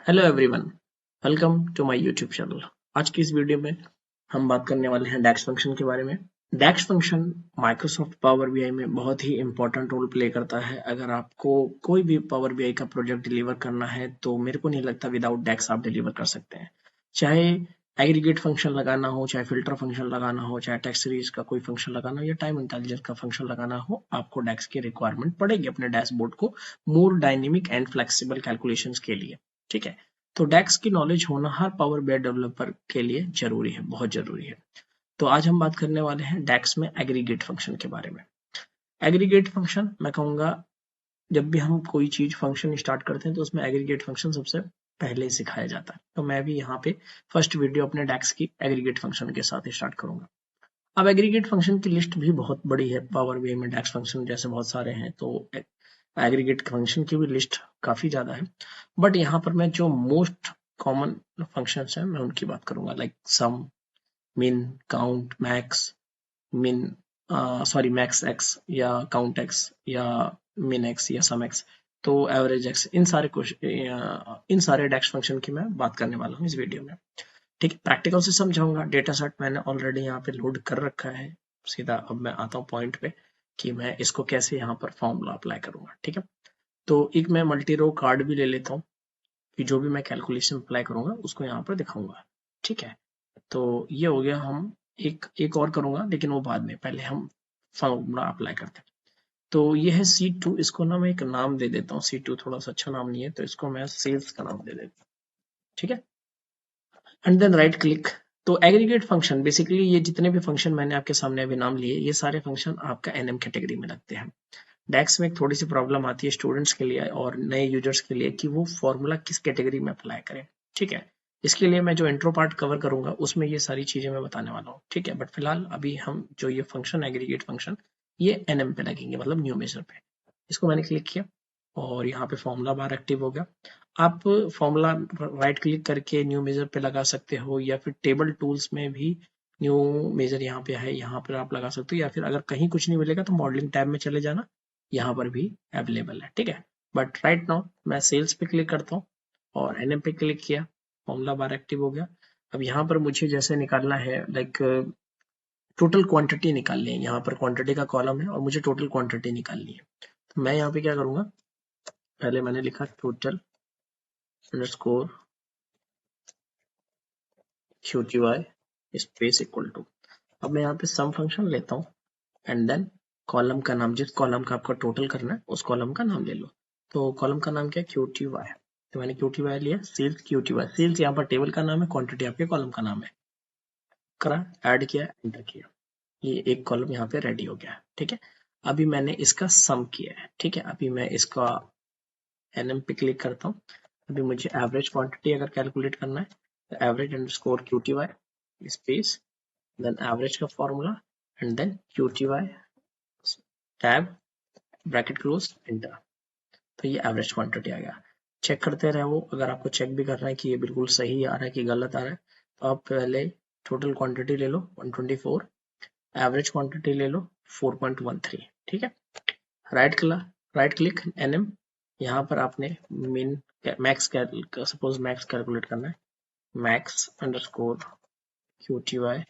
Hello everyone, welcome to my YouTube channel. आज की इस वीडियो में हम बात करने वाले हैं डैक्स फंक्शन के बारे में। डैक्स फंक्शन माइक्रोसॉफ्ट पावर बीआई में बहुत ही इंपॉर्टेंट रोल प्ले करता है। अगर आपको कोई भी पावर बीआई का प्रोजेक्ट डिलीवर करना है तो मेरे को नहीं लगता विदाउट डैक्स आप डिलीवर कर सकते हैं। चाहे एग्रीगेट फंक्शन लगाना हो, चाहे फिल्टर फंक्शन लगाना हो, चाहे टेक्स्ट सीरीज का कोई फंक्शन लगाना हो या टाइम इंटेलिजेंस का फंक्शन लगाना हो, आपको डैक्स की रिक्वायरमेंट पड़ेगी अपने डैशबोर्ड को मोर डायनेमिक एंड फ्लेक्सिबल कैलकुलेशंस के लिए। ठीक है, तो डैक्स की नॉलेज होना हर पावर बीआई डेवलपर के लिए जरूरी है, बहुत जरूरी है। तो आज हम बात करने वाले हैं डैक्स में एग्रीगेट फंक्शन के बारे में। एग्रीगेट फंक्शन मैं कहूंगा, जब भी हम कोई चीज फंक्शन स्टार्ट करते हैं तो उसमें एग्रीगेट फंक्शन सबसे पहले सिखाया जाता है। तो मैं भी यहाँ पे फर्स्ट वीडियो अपने डैक्स की एग्रीगेट फंक्शन के साथ स्टार्ट करूंगा। अब एग्रीगेट फंक्शन की लिस्ट भी बहुत बड़ी है, पावर बीआई में डैक्स फंक्शन जैसे बहुत सारे हैं, तो एग्रीगेट फंक्शन की भी लिस्ट काफी ज्यादा है। बट यहाँ पर मैं जो मोस्ट कॉमन फंक्शंस हैं मैं उनकी बात करूंगा, लाइक सम, मिन, काउंट, मैक्स, मिन, सॉरी मैक्स एक्स या काउंट एक्स या मिन एक्स या सम एक्स, तो एवरेज एक्स, इन सारे डैक्स फंक्शन की मैं बात करने वाला हूँ इस वीडियो में। ठीक है, प्रैक्टिकल से समझाऊंगा। डेटा सेट मैंने ऑलरेडी यहाँ पे लोड कर रखा है। सीधा अब मैं आता हूँ पॉइंट पे कि मैं इसको कैसे यहाँ पर फॉर्मूला अप्लाई करूंगा। ठीक है, तो एक मैं मल्टी रो कार्ड भी ले लेता हूँ कि जो भी मैं कैलकुलेशन अप्लाई करूंगा उसको यहाँ पर दिखाऊंगा। ठीक है, तो ये हो गया। हम एक एक और करूंगा लेकिन वो बाद में, पहले हम फॉर्मूला अप्लाई करते हैं। तो ये है C2, इसको ना मैं एक नाम दे देता हूँ। C2 थोड़ा सा अच्छा नाम नहीं है तो इसको मैं सेल्स का नाम दे देता हूँ। ठीक है, एंड देन राइट क्लिक। तो एग्रीगेट फंक्शन बेसिकली, ये जितने भी फंक्शन मैंने आपके सामने अभी नाम लिए, ये सारे फंक्शन आपका एनएम कैटेगरी में लगते हैं। डैक्स में एक थोड़ी सी प्रॉब्लम आती है स्टूडेंट्स के लिए और नए यूजर्स के लिए कि वो फॉर्मूला किस कैटेगरी में अप्लाई करें। ठीक है, इसके लिए मैं जो इंट्रो पार्ट कवर करूंगा उसमें ये सारी चीजें मैं बताने वाला हूँ। ठीक है, बट फिलहाल अभी हम जो ये फंक्शन एग्रीगेट फंक्शन, ये एनएम पे लगेंगे, मतलब न्यू मेजर पे। इसको मैंने क्लिक किया और यहाँ पे फॉर्मूला बार एक्टिव हो गया। आप फॉर्मूला राइट क्लिक करके न्यू मेजर पे लगा सकते हो या फिर टेबल टूल्स में भी न्यू मेजर यहाँ पे है, यहाँ पर आप लगा सकते हो, या फिर अगर कहीं कुछ नहीं मिलेगा तो मॉडलिंग टैब में चले जाना, यहाँ पर भी अवेलेबल है। ठीक है, बट राइट नाउ मैं सेल्स पे क्लिक करता हूँ और एनएम पे क्लिक किया, फॉर्मूला बार एक्टिव हो गया। अब यहाँ पर मुझे जैसे निकालना है, लाइक टोटल क्वांटिटी निकालनी है। यहाँ पर क्वांटिटी का कॉलम है और मुझे टोटल क्वांटिटी निकालनी है। तो मैं यहाँ पे क्या करूंगा, पहले मैंने लिखा total underscore QTY space equal to. अब मैं यहाँ पे सम फंक्शन लेता हूँ एंड देन कॉलम का नाम, जिस कॉलम का आपका टोटल करना है उस कॉलम का नाम ले लो। तो कॉलम का नाम क्या है, QTY। तो मैंने QTY लिया, सेल्स QTY। सेल्स यहाँ पर टेबल का नाम है, क्वांटिटी आपके कॉलम का नाम है। करा, ऐड किया, एंटर किया, ये एक कॉलम यहाँ पे रेडी हो गया। ठीक है, अभी मैंने इसका सम किया है। ठीक है, अभी मैं इसका एनएम पे क्लिक करता हूँ। अभी मुझे एवरेज क्वांटिटी अगर कैलकुलेट करना है तो average underscore QTY space, then average का formula and then QTY tab bracket close, enter. तो ये एवरेज क्वांटिटी आ गया। चेक करते रहो, अगर आपको चेक भी करना है कि ये बिल्कुल सही आ रहा है कि गलत आ रहा है, तो आप पहले टोटल क्वांटिटी ले लो 124, एवरेज क्वांटिटी ले लो 4.13। ठीक है, राइट क्लिक एनएम, यहाँ पर आपने min max, suppose max calculate करना है, max underscore QTY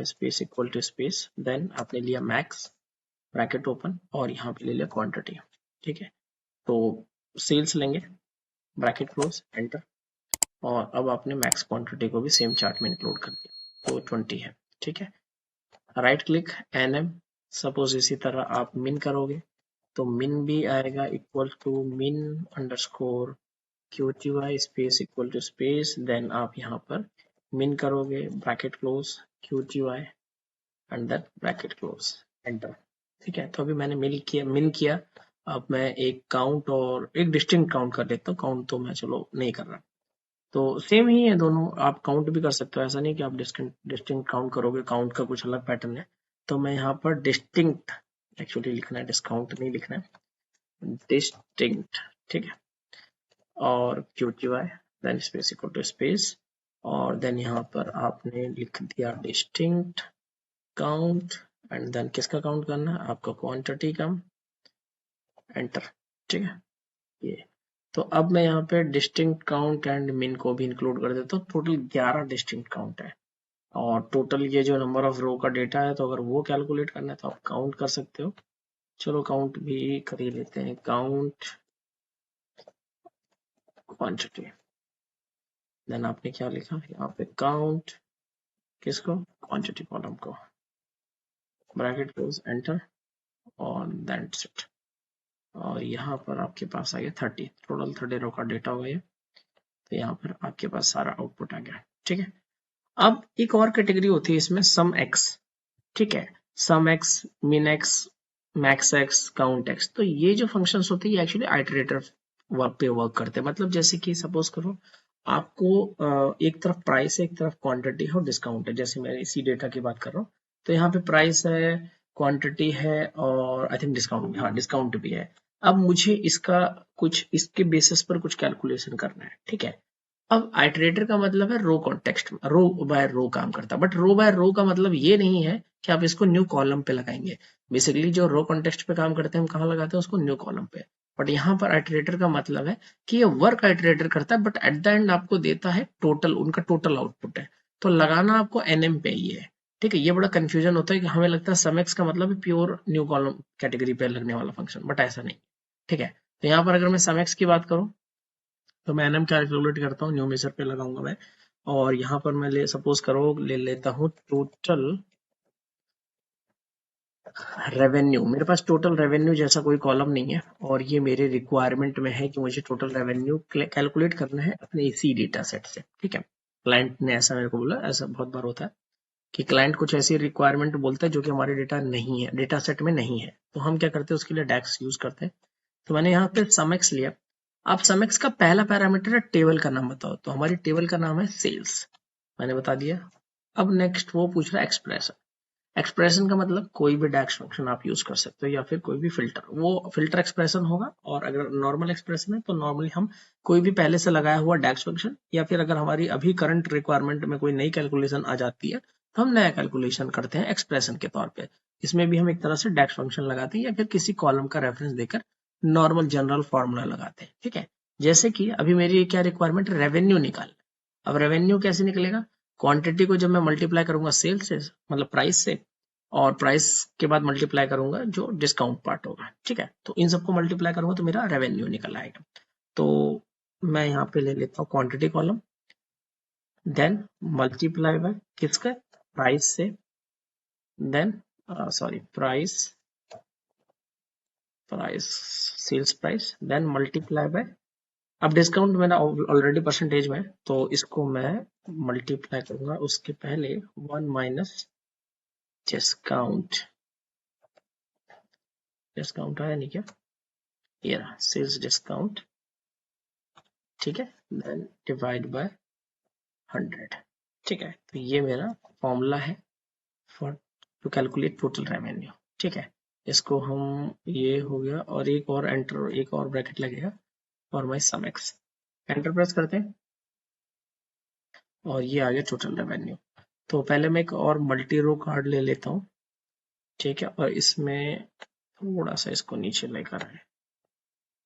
space equal to space, then आपने लिया मैक्स ब्रैकेट ओपन और यहाँ पे ले लिया क्वांटिटी। ठीक है, तो सेल्स लेंगे, ब्रैकेट क्लोज, एंटर। और अब आपने मैक्स क्वांटिटी को भी सेम चार्ट में इंक्लूड कर दिया, तो 20 है। ठीक है, राइट क्लिक एनएम, सपोज इसी तरह आप मिन करोगे तो मिन भी आएगा equal to min underscore QTY space equal to space, then आप यहाँ पर मिन करोगे, bracket close, QTY and then bracket close, enter. ठीक है, तो अभी मैंने मिन किया। अब मैं एक काउंट और एक डिस्टिंक्ट काउंट कर लेता हूँ। काउंट तो मैं चलो नहीं कर रहा, तो सेम ही है दोनों। आप काउंट भी कर सकते हो, ऐसा नहीं कि आप डिस्टिंक्ट काउंट करोगे, काउंट का कुछ अलग पैटर्न है। तो मैं यहाँ पर डिस्टिंक्ट एक्चुअली लिखना है, डिस्काउंट नहीं लिखना है, डिस्टिंक्ट। ठीक है, और QTY then space equal to space, और देन यहाँ पर आपने लिख दिया डिस्टिंक्ट काउंट एंड देन किसका काउंट करना है, आपका क्वांटिटी का, एंटर। ठीक है, ये तो अब मैं यहाँ पे डिस्टिंक्ट काउंट एंड मिन को भी इंक्लूड कर देता हूँ। टोटल 11 डिस्टिंक्ट काउंट है और टोटल ये जो नंबर ऑफ रो का डेटा है, तो अगर वो कैलकुलेट करना है तो आप काउंट कर सकते हो। चलो काउंट भी कर ही लेते हैं, काउंट क्वांटिटी। देन आपने क्या लिखा यहाँ पे, काउंट किसको, क्वांटिटी कॉलम को, ब्रैकेट क्लोज, एंटर और दैट्स इट। और यहाँ पर आपके पास आ गया 30, टोटल 30 रो का डेटा हो गया। तो यहाँ पर आपके पास सारा आउटपुट आ गया। ठीक है, अब एक और कैटेगरी होती है इसमें, सम एक्स। ठीक है, सम एक्स, मिन x, max x, count x. तो ये जो फंक्शंस होते हैं ये एक्चुअली आइटरेटर वर्क पे वर्क करते हैं। मतलब जैसे कि सपोज करो आपको एक तरफ प्राइस है, एक तरफ क्वांटिटी है और डिस्काउंट है। जैसे मैं इसी डेटा की बात कर रहा हूँ, तो यहाँ पे प्राइस है, क्वांटिटी है और आई थिंक डिस्काउंट, हाँ डिस्काउंट भी है। अब मुझे इसका कुछ, इसके बेसिस पर कुछ कैलकुलेशन करना है। ठीक है, अब आइटरेटर का मतलब है रो कॉन्टेक्स्ट, रो बाय रो काम करता है। बट रो बाय रो का मतलब ये नहीं है कि आप इसको न्यू कॉलम पे लगाएंगे। बेसिकली जो रो कॉन्टेक्स्ट पे काम करते हैं हम कहाँ लगाते हैं उसको, न्यू कॉलम पे। बट यहाँ पर आइटरेटर का मतलब है कि ये वर्क आइटरेटर करता है, बट एट द एंड आपको देता है टोटल, उनका टोटल आउटपुट है। तो लगाना आपको एनएम पे ही है। ठीक है, ये बड़ा कंफ्यूजन होता है कि हमें लगता है समेक्स का मतलब है प्योर न्यू कॉलम कैटेगरी पे लगने वाला फंक्शन, बट ऐसा नहीं। ठीक है, तो यहाँ पर अगर मैं समेक्स की बात करूँ तो मैं एनएम कैलकुलेट करता हूँ, न्यू मेजर पे लगाऊंगा मैं। और यहाँ पर मैं सपोज करो ले लेता हूँ टोटल रेवेन्यू। मेरे पास टोटल रेवेन्यू जैसा कोई कॉलम नहीं है और ये मेरे रिक्वायरमेंट में है कि मुझे टोटल रेवेन्यू कैलकुलेट करना है अपने इसी डेटा सेट से। ठीक है, क्लाइंट ने ऐसा मेरे को बोला, ऐसा बहुत बार होता है कि क्लाइंट कुछ ऐसी रिक्वायरमेंट बोलता है जो कि हमारे डेटा नहीं है, डेटा सेट में नहीं है। तो हम क्या करते हैं, उसके लिए डैक्स यूज करते हैं। तो मैंने यहाँ पे समेक्स लिया। अब समेक्स का पहला पैरामीटर है टेबल का नाम बताओ, तो हमारी टेबल का नाम है सेल्स, मैंने बता दिया। अब नेक्स्ट वो पूछ रहा है एक्सप्रेशन। एक्सप्रेशन का मतलब कोई भी डैक्स फंक्शन आप यूज कर सकते हो या फिर कोई भी फिल्टर, वो फिल्टर एक्सप्रेशन होगा। और अगर नॉर्मल एक्सप्रेशन है तो नॉर्मली हम कोई भी पहले से लगाया हुआ डैक्स फंक्शन, या फिर अगर हमारी अभी करंट रिक्वायरमेंट में कोई नई कैलकुलेशन आ जाती है तो हम नया कैलकुलेशन करते हैं एक्सप्रेशन के तौर पे। इसमें भी हम एक तरह से डैक्स फंक्शन लगाते हैं या फिर किसी कॉलम का रेफरेंस देकर नॉर्मल जनरल फॉर्मूला लगाते हैं। ठीक है, जैसे कि अभी मेरी क्या रिक्वायरमेंट, रेवेन्यू निकाल। अब रेवेन्यू कैसे निकलेगा, क्वांटिटी को जब मैं मल्टीप्लाई करूंगा सेल से, मतलब प्राइस से, और प्राइस के बाद मल्टीप्लाई करूंगा जो डिस्काउंट पार्ट होगा। ठीक है, तो इन सबको मल्टीप्लाई करूंगा तो मेरा रेवेन्यू निकल आएगा। तो मैं यहाँ पे ले लेता हूँ quantity column, then multiply by किसका, प्राइस से, then sorry price, price sales price, then multiply by, अब डिस्काउंट मेरा ऑलरेडी परसेंटेज में है तो इसको मैं मल्टीप्लाई करूंगा उसके पहले 1 माइनस डिस्काउंट। डिस्काउंट आया नहीं क्या, ये रहा सेल्स डिस्काउंट। ठीक है, देन डिवाइड बाय 100। ठीक है, तो ये मेरा फॉर्मूला है for to calculate total revenue. ठीक है, इसको हम, ये हो गया और एक और एंटर, एक और ब्रैकेट लगेगा for my sum X. Enter press करते हैं और ये आ गया टोटल रेवेन्यू। तो पहले मैं एक और मल्टी रो कार्ड ले लेता हूँ। ठीक है, और इसमें थोड़ा सा इसको नीचे लेकर आए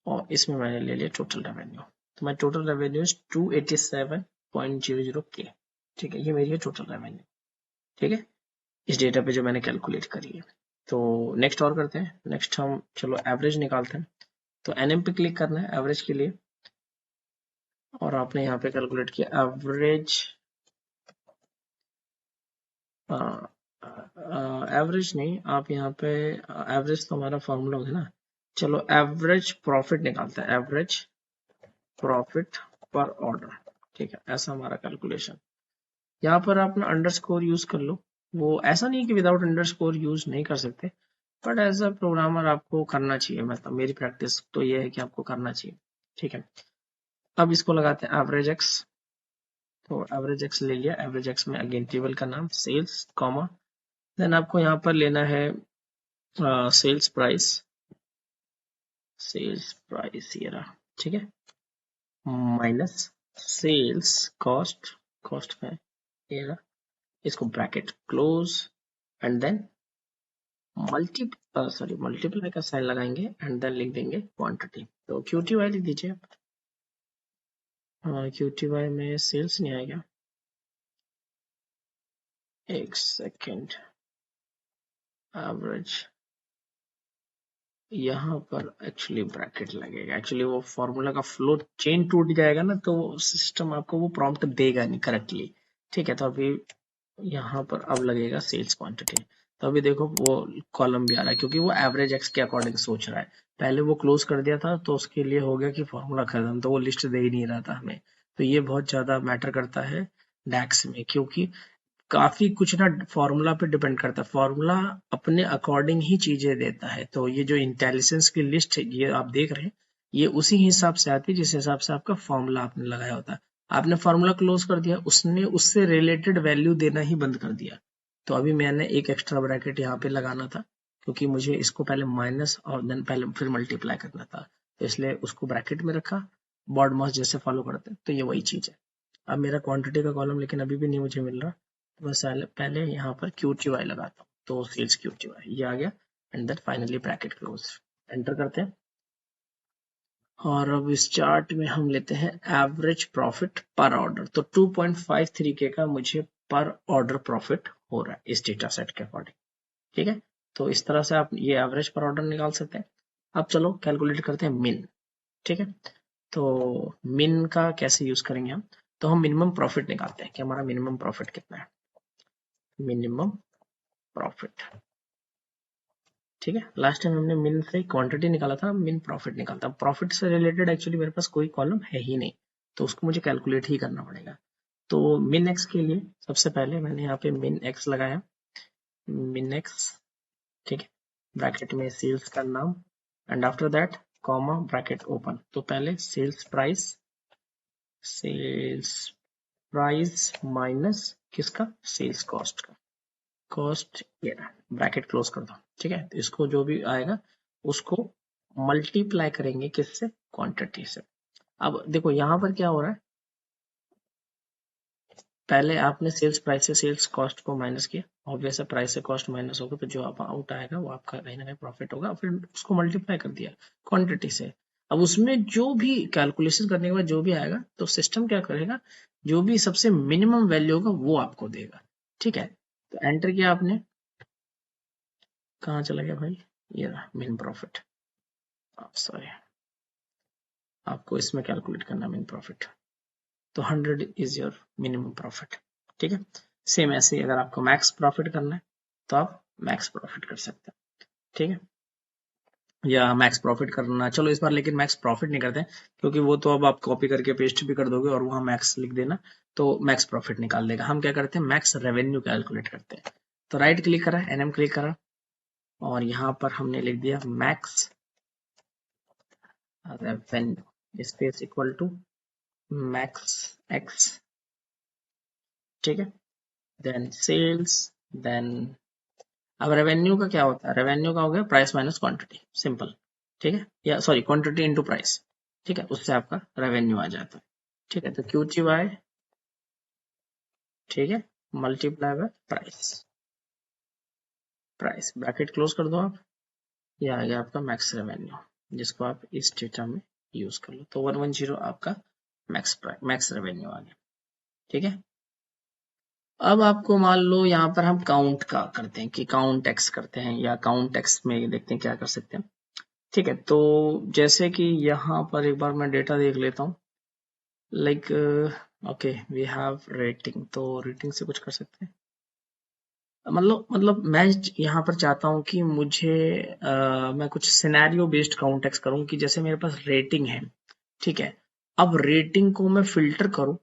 और इसमें मैंने ले लिया टोटल रेवेन्यू। तो मैं टोटल रेवेन्यू 287.00 के। ठीक है, ये मेरी है टोटल रेवेन्यू। ठीक है, इस डेटा पे जो मैंने कैलकुलेट करी है। तो नेक्स्ट और करते हैं, नेक्स्ट हम चलो एवरेज निकालते हैं। तो एनएम पे क्लिक करना है एवरेज के लिए, और आपने यहाँ पे कैलकुलेट किया एवरेज, एवरेज नहीं, आप यहाँ पे एवरेज तो हमारा फॉर्मूला होगा ना। चलो एवरेज प्रॉफिट निकालते हैं, एवरेज प्रॉफिट पर ऑर्डर। ठीक है, ऐसा हमारा कैलकुलेशन। यहाँ पर आप ना अंडरस्कोर यूज कर लो, वो ऐसा नहीं कि विदाउट अंडरस्कोर यूज नहीं कर सकते, बट एज अ प्रोग्रामर आपको करना चाहिए। मतलब मेरी प्रैक्टिस तो ये है कि आपको करना चाहिए। ठीक है, अब इसको लगाते हैं एवरेज एक्स। तो एवरेज एक्स ले लिया, एवरेज एक्स में अगेन टेबल का नाम सेल्स कॉमा, देन आपको यहाँ पर लेना है सेल्स प्राइस, सेल्स प्राइस ये रहा। ठीक है, माइनस सेल्स कॉस्ट, कॉस्ट में ये रहा, इसको bracket close and then multiply का साइन लगाएंगे एंड देन लिख देंगे क्वांटिटी। तो क्यूटी वाई लिख दीजिए। QTY में सेल्स नहीं आएगा, एक सेकेंड, एवरेज, यहाँ पर एक्चुअली ब्रैकेट लगेगा, एक्चुअली वो फॉर्मूला का फ्लो चेन टूट जाएगा ना, तो सिस्टम आपको वो प्रॉम्प्ट देगा नहीं करेक्टली। ठीक है, तो अभी यहाँ पर अब लगेगा सेल्स क्वांटिटी। तो अभी देखो वो कॉलम भी आ रहा है क्योंकि वो एवरेज एक्स के अकॉर्डिंग सोच रहा है। पहले वो क्लोज कर दिया था तो उसके लिए हो गया कि फॉर्मूला खत्म, तो वो लिस्ट दे ही नहीं रहा था हमें। तो ये बहुत ज्यादा मैटर करता है डैक्स में, क्योंकि काफी कुछ ना फॉर्मूला पे डिपेंड करता है। फॉर्मूला अपने अकॉर्डिंग ही चीजें देता है। तो ये जो इंटेलिजेंस की लिस्ट है ये आप देख रहे हैं, ये उसी हिसाब से आती है जिस हिसाब से आपका फॉर्मूला आपने लगाया होता है। आपने फॉर्मूला क्लोज कर दिया, उसने उससे रिलेटेड वैल्यू देना ही बंद कर दिया। तो अभी मैंने एक एक्स्ट्रा ब्रैकेट यहाँ पे लगाना था, क्योंकि मुझे इसको पहले माइनस और देन पहले फिर मल्टीप्लाई करना था, तो इसलिए उसको ब्रैकेट में रखा। बॉड मॉस जैसे फॉलो करते हैं, तो ये वही चीज है। अब मेरा क्वांटिटी का कॉलम लेकिन अभी भी नहीं मुझे मिल रहा, तो बस पहले यहाँ पर QTY लगाता हूँ, तो सेल्स QTY ये आ गया, and then finally bracket close, enter करते हैं। और अब इस चार्ट में हम लेते हैं एवरेज प्रॉफिट पर ऑर्डर। तो 2.53 का मुझे पर ऑर्डर प्रॉफिट हो रहा है इस डेटा सेट के अकॉर्डिंग। ठीक है, तो इस तरह से आप ये एवरेज पर ऑर्डर निकाल सकते हैं। अब चलो कैलकुलेट करते हैं मिन। ठीक है, तो मिन का कैसे यूज करेंगे हम, तो हम मिनिमम प्रॉफिट निकालते हैं कि हमारा मिनिमम प्रॉफिट कितना है। मिनिमम प्रॉफिट, ठीक है, लास्ट टाइम हमने मिन से क्वांटिटी निकाला था, मिन प्रॉफिट निकालता। प्रॉफिट से रिलेटेड एक्चुअली मेरे पास कोई कॉलम है ही नहीं, तो उसको मुझे कैलकुलेट ही करना पड़ेगा। तो मिन एक्स के लिए सबसे पहले मैंने यहाँ पे मिन एक्स लगाया, मिन एक्स, ठीक है, ब्रैकेट में सेल्स का नाम, and after that comma bracket open. तो पहले सेल्स प्राइस माइनस किसका, सेल्स कॉस्ट का, कॉस्ट, ये ब्रैकेट क्लोज कर दो। ठीक है, तो इसको जो भी आएगा उसको मल्टीप्लाई करेंगे किससे, क्वांटिटी से। अब देखो यहाँ पर क्या हो रहा है, पहले आपने सेल्स प्राइस से सेल्स कॉस्ट को माइनस किया, ऑब्वियस है प्राइस से कॉस्ट माइनस होगा तो जो आप आउट आएगा वो आपका कहीं ना कहीं प्रॉफिट होगा, फिर उसको मल्टीप्लाई कर दिया क्वांटिटी से। अब उसमें जो भी कैलकुलेशन करने के बाद जो भी आएगा तो सिस्टम क्या करेगा, जो भी सबसे मिनिमम वैल्यू होगा वो आपको देगा। ठीक है, तो एंटर किया आपने, कहाँ चला गया भाई, ये रहा मेन प्रॉफिट, सॉरी, आपको इसमें कैलकुलेट करना मेन प्रॉफिट। तो 100 इज योर मिनिमम प्रॉफिट। ठीक है, सेम ऐसे ही अगर आपको मैक्स प्रॉफिट करना है तो आप मैक्स प्रॉफिट कर सकते हैं। ठीक है, या मैक्स प्रॉफिट करना, चलो इस बार लेकिन मैक्स प्रॉफिट नहीं करते हैं, क्योंकि वो तो अब आप कॉपी करके पेस्ट भी कर दोगे और वहां मैक्स लिख देना तो मैक्स प्रॉफिट निकाल देगा। हम क्या करते हैं, मैक्स रेवेन्यू कैलकुलेट करते हैं। तो राइट क्लिक करा, NM क्लिक करा, और यहाँ पर हमने लिख दिया max revenue space equal to max X. ठीक है, देन सेल्स, देन अब रेवेन्यू का क्या होता है, रेवेन्यू का हो गया प्राइस माइनस क्वांटिटी, सिंपल। ठीक है, या सॉरी क्वांटिटी इनटू प्राइस। ठीक है, उससे आपका रेवेन्यू आ जाता है। ठीक है, तो QTY, ठीक है, multiply by price, price bracket close कर दो आप, ये आ गया आपका मैक्स रेवेन्यू, जिसको आप इस डेटा में यूज कर लो। तो 110 आपका मैक्स रेवेन्यू आ गया। ठीक है, अब आपको मान लो यहाँ पर हम काउंट का करते हैं कि काउंट एक्स करते हैं, या काउंट एक्स में देखते हैं क्या कर सकते हैं। ठीक है, तो जैसे कि यहाँ पर एक बार मैं डेटा देख लेता हूँ, like okay we have rating, तो रेटिंग से कुछ कर सकते हैं। मतलब मैं यहाँ पर चाहता हूँ कि मुझे मैं कुछ सिनेरियो बेस्ड काउंट एक्स करूँ, कि जैसे मेरे पास रेटिंग है, ठीक है, अब रेटिंग को मैं फिल्टर करूँ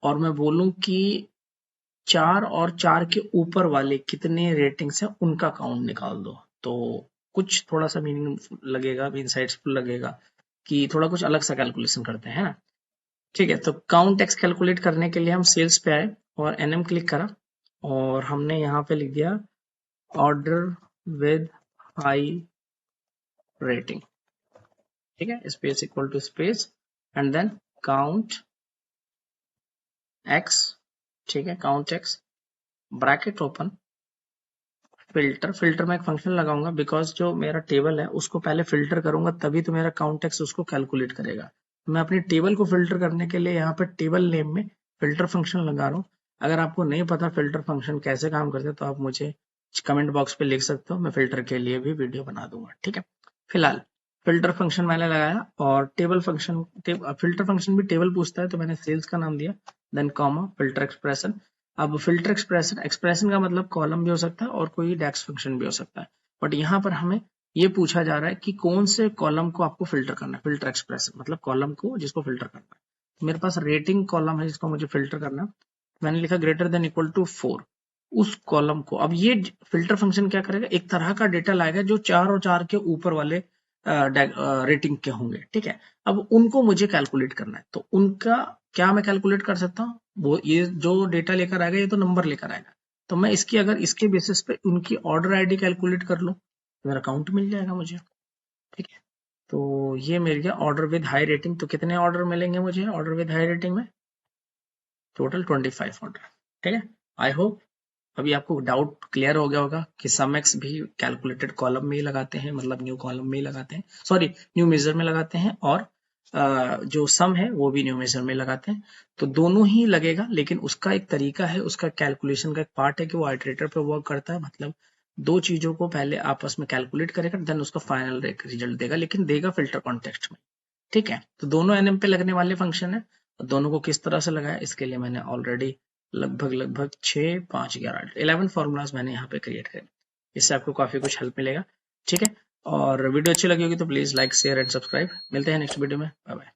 और मैं बोलूँ कि 4 और 4 के ऊपर वाले कितने रेटिंग्स हैं उनका काउंट निकाल दो। तो कुछ थोड़ा सा मीनिंग लगेगा, इंसाइट्सफुल लगेगा, कि थोड़ा कुछ अलग सा कैलकुलेशन करते हैं ना। ठीक है, तो काउंट एक्स कैलकुलेट करने के लिए हम सेल्स पे आए और NM क्लिक करा, और हमने यहाँ पे लिख दिया ऑर्डर विद हाई रेटिंग। ठीक है, space equal to space, and then count X. ठीक है, count X bracket open, filter में एक फंक्शन लगाऊंगा, बिकॉज जो मेरा टेबल है उसको पहले फिल्टर करूंगा तभी तो मेरा काउंट एक्स उसको कैलकुलेट करेगा। मैं अपनी टेबल को फिल्टर करने के लिए यहाँ पे टेबल नेम में फिल्टर फंक्शन लगा रहा हूँ। अगर आपको नहीं पता फिल्टर फंक्शन कैसे काम करते हैं तो आप मुझे कमेंट बॉक्स पे लिख सकते हो, मैं फिल्टर के लिए भी वीडियो बना दूंगा, ठीक है। फिलहाल फिल्टर फंक्शन मैंने लगाया और टेबल फंक्शन, फिल्टर फंक्शन भी टेबल पूछता है तो मैंने सेल्स का नाम दिया, देन कॉमा फिल्टर एक्सप्रेशन। अब फिल्टर एक्सप्रेशन, एक्सप्रेशन का मतलब कॉलम भी हो सकता है और कोई डेक्स फंक्शन भी हो सकता है, बट यहाँ पर हमें ये पूछा जा रहा है कि कौन से कॉलम को आपको फिल्टर करना है। फिल्टर एक्सप्रेशन मतलब कॉलम को जिसको फिल्टर करना है। मेरे पास रेटिंग कॉलम है जिसको मुझे फिल्टर करना है, मैंने लिखा ग्रेटर देन इक्वल टू 4 उस कॉलम को। अब ये फिल्टर फंक्शन क्या करेगा, एक तरह का डेटा लाएगा जो 4 और 4 के ऊपर वाले रेटिंग के होंगे, ठीक है। अब उनको मुझे कैलकुलेट करना है, तो उनका क्या मैं कैलकुलेट कर सकता हूँ, वो ये जो डेटा लेकर आएगा ये तो नंबर लेकर आएगा, तो मैं इसकी अगर इसके बेसिस पे उनकी ऑर्डर आईडी कैलकुलेट कर लूँ तो मेरा काउंट मिल जाएगा मुझे, ठीक है। तो ये मिल गया ऑर्डर विद हाई रेटिंग। तो कितने ऑर्डर मिलेंगे मुझे ऑर्डर विद हाई रेटिंग में, टोटल 25 ऑर्डर, ठीक है। आई होप अभी आपको डाउट क्लियर हो गया होगा कि सम एक्स भी कैलकुलेटेड कॉलम में ही लगाते हैं, मतलब न्यू कॉलम में ही लगाते हैं, सॉरी न्यू मेजर में लगाते हैं, और जो सम है वो भी न्यू मेजर में लगाते हैं। तो दोनों ही लगेगा, लेकिन उसका एक तरीका है, उसका कैलकुलेशन का एक पार्ट है कि वो आइटरेटर पे वर्क करता है, मतलब दो चीजों को पहले आपस में कैलकुलेट करेगा, देन उसका फाइनल रिजल्ट देगा, लेकिन देगा फिल्टर कॉन्टेक्स्ट में, ठीक है। तो दोनों एनएम पे लगने वाले फंक्शन है, दोनों को किस तरह से लगाया इसके लिए मैंने ऑलरेडी लगभग 6 5 11 11 फॉर्मूलाज मैंने यहाँ पे क्रिएट करे, इससे आपको काफी कुछ हेल्प मिलेगा, ठीक है। और वीडियो अच्छी लगी होगी तो please like share and subscribe. मिलते हैं नेक्स्ट वीडियो में, बाय बाय।